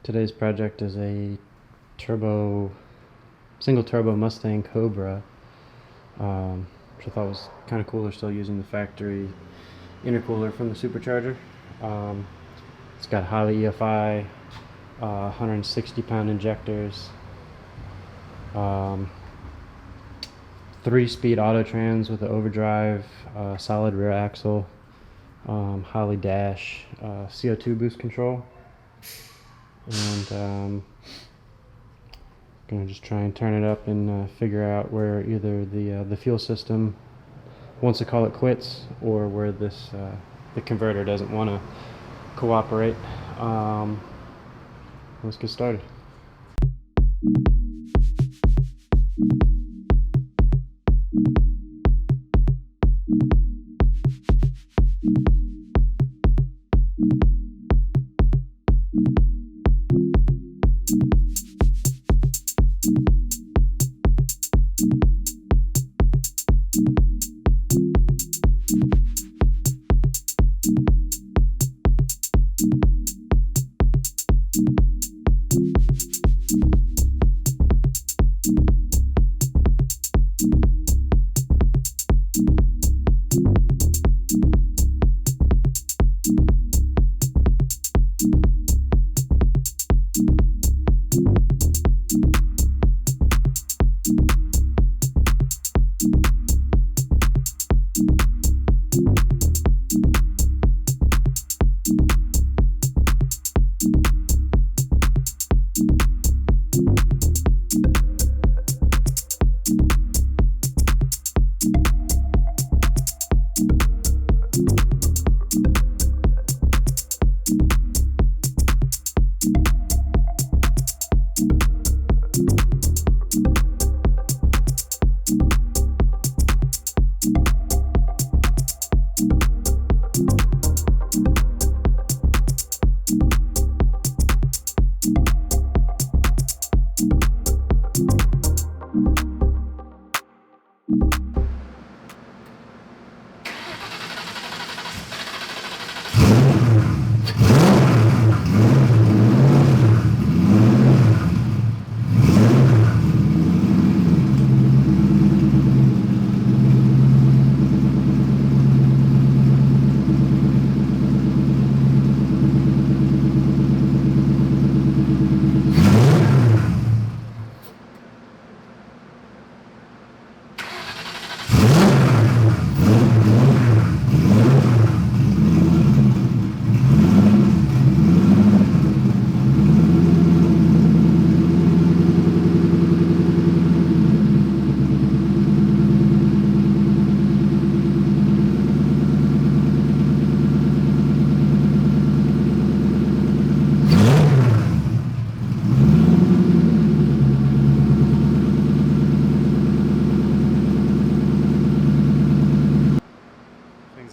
Today's project is a single turbo Mustang Cobra, which I thought was kind of cool. They're still using the factory intercooler from the Supercharger. It's got holley EFI, 160-pound injectors, 3-speed auto trans with the overdrive, solid rear axle, holley dash, CO2 boost control, and gonna just try and turn it up and figure out where either the fuel system wants to call it quits, or where this the converter doesn't want to cooperate. Let's get started.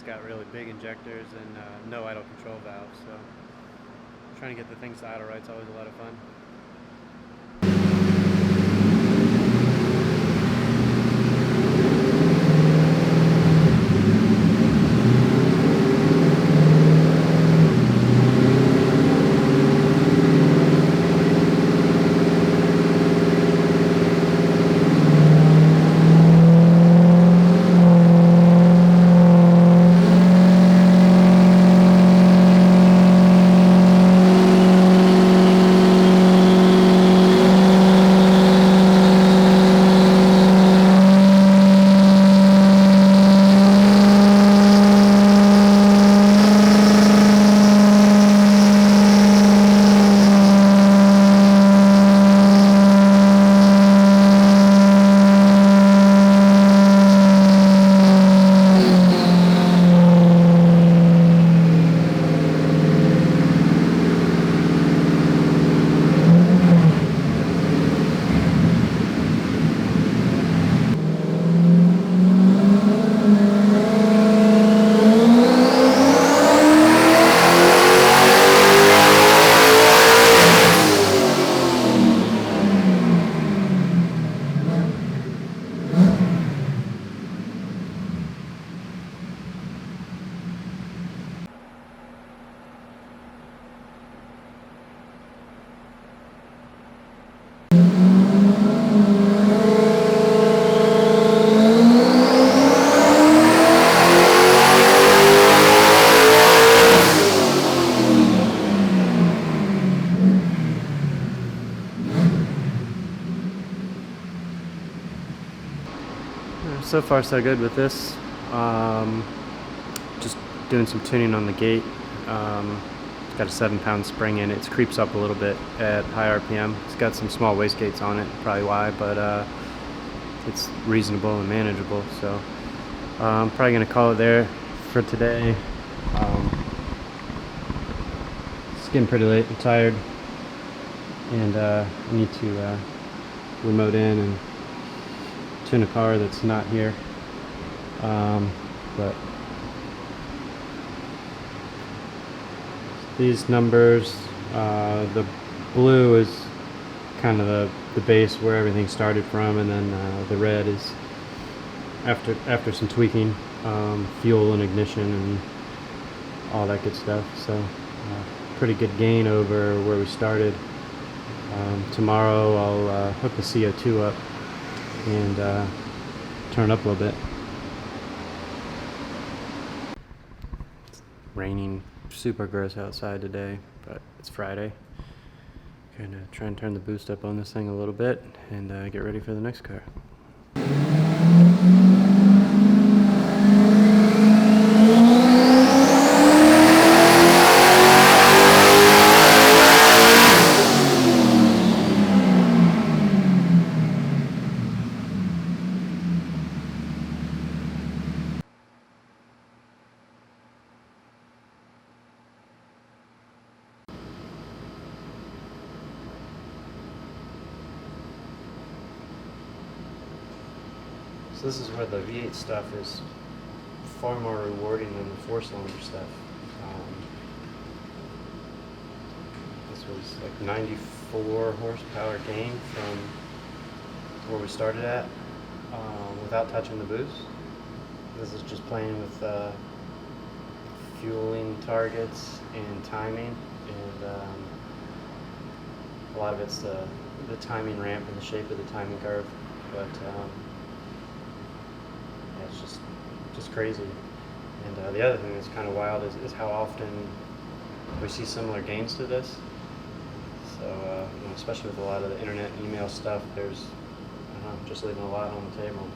Got really big injectors and no idle control valves, so trying to get the things to idle right is always a lot of fun. so far so good with this. Just doing some tuning on the gate. It's got a 7-pound spring in it. It creeps up a little bit at high RPM. It's got some small wastegates on it, probably why, but it's reasonable and manageable. So I'm probably gonna call it there for today. It's getting pretty late. I'm tired, and I need to remote in and tune a car that's not here. But these numbers, the blue is kind of the base where everything started from, and then the red is after some tweaking, fuel and ignition and all that good stuff. So pretty good gain over where we started. Tomorrow I'll hook the CO2 up and turn up a little bit. It's raining super gross outside today, but it's Friday. Gonna try and turn the boost up on this thing a little bit and get ready for the next car. So this is where the V8 stuff is far more rewarding than the 4-cylinder stuff. This was like 94 horsepower gain from where we started at without touching the boost. This is just playing with fueling targets and timing, and a lot of it's the timing ramp and the shape of the timing curve, but it's just crazy. And the other thing that's kind of wild is how often we see similar gains to this. So you know, especially with a lot of the internet and email stuff, there's just leaving a lot on the table.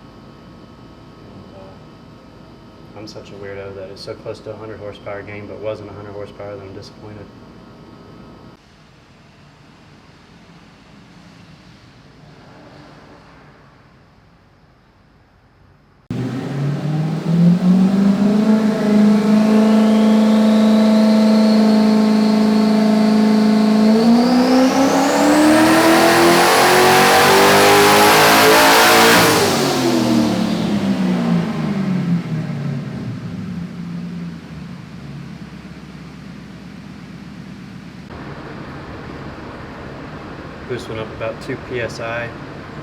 And I'm such a weirdo that it's so close to 100 horsepower gain but wasn't 100 horsepower that I'm disappointed. Boost went up about 2 psi.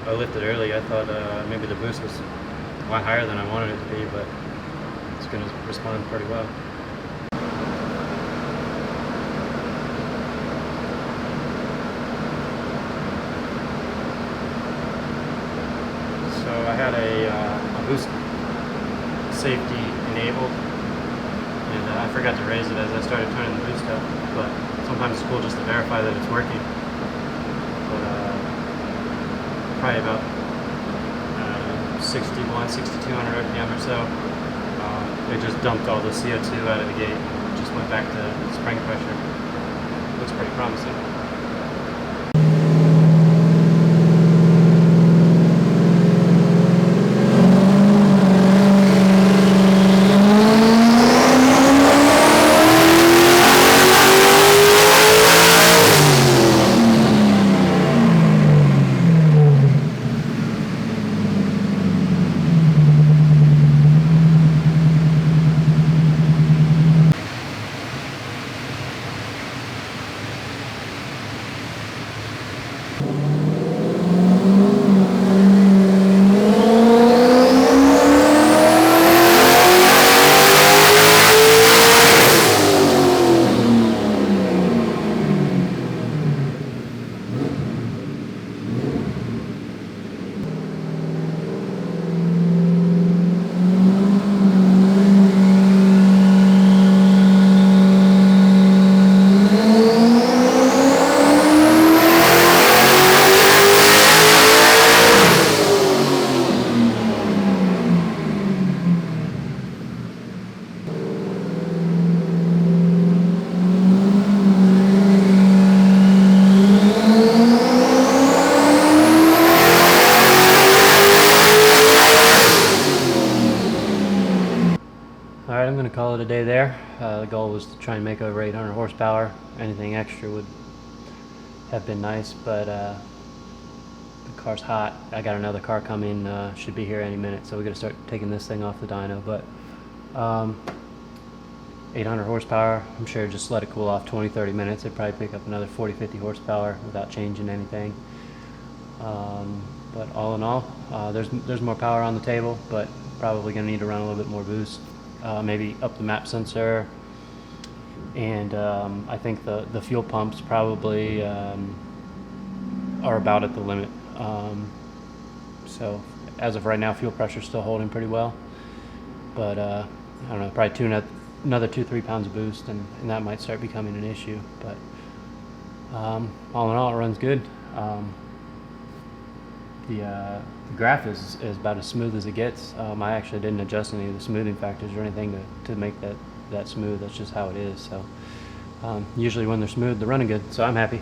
I lifted early. I thought maybe the boost was a lot higher than I wanted it to be, but it's going to respond pretty well. So I had a boost safety enabled, and I forgot to raise it as I started turning the boost up, but sometimes it's cool just to verify that it's working. Probably about 61, 6200 RPM or so. It just dumped all the CO2 out of the gate. Just went back to spring pressure. Looks pretty promising. there. The goal was to try and make over 800 horsepower. Anything extra would have been nice, but the car's hot. I got another car coming, should be here any minute, so we got to start taking this thing off the dyno. But 800 horsepower, I'm sure just let it cool off 20-30 minutes. It'd probably pick up another 40-50 horsepower without changing anything. But all in all, there's more power on the table, but probably going to need to run a little bit more boost, maybe up the map sensor, and I think the fuel pumps probably are about at the limit. So as of right now, fuel pressure's still holding pretty well, but I don't know, probably tune up another 2-3 pounds of boost, and that might start becoming an issue. But all in all, it runs good. The graph is about as smooth as it gets. I actually didn't adjust any of the smoothing factors or anything to make that smooth. That's just how it is. So usually when they're smooth, they're running good, so I'm happy.